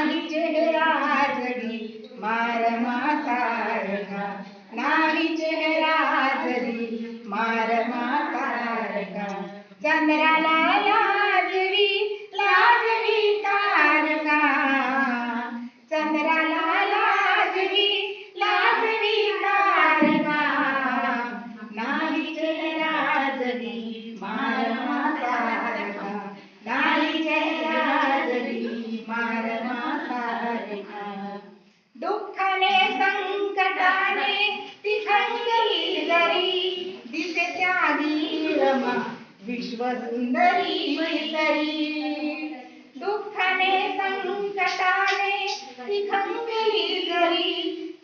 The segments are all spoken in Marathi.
नाही चेहरा जरी मारमा सारखा, नाही चेहरा जरी मारमा सारखा. चंद्राला लाजवी लाजवी तारका, चंद्राला लाजवी लाजवी तारका. नाही चेहरा जरी मारमा सारखा, नाही चेहरा जरी मारमा सारखा. दुःखाने संकटाने ती खंगली जरी, दिसे त्यागी रमा विश्वसुंदरी तरी. दुःखाने संकटाने ती खंगली जरी,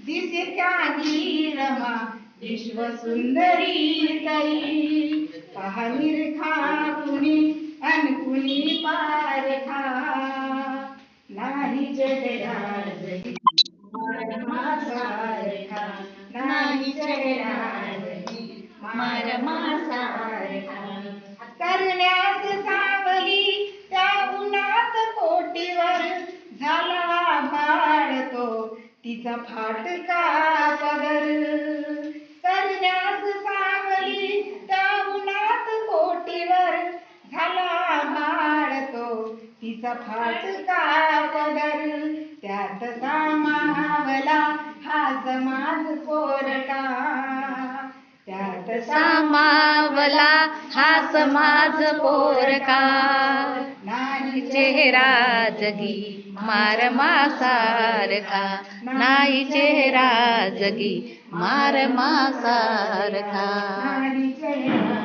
दिसे त्यागी रमा विश्वसुंदरी तरी. पहा निरखा कुणी अन कुणी पारखा, नाही चेहरा जरी मारमा सारखा, नाही चेहरा जरी मारमा सारखा. करण्यास सावली त्या उन्हात कोटीवर, झाला भाडतो तिचा फाटका पदर. करण्यास सावली त्या उन्हात कोटीवर, झाला भाडतो तिचा फाटका पदर. त्यात सामावला हा समाज पोरका, त्यात सामावला हा समाज पोरका. नाही चेहरा जगी मारमा सारखा, नाही चेहरा जगी मारमा सारखा. नाही चेहरा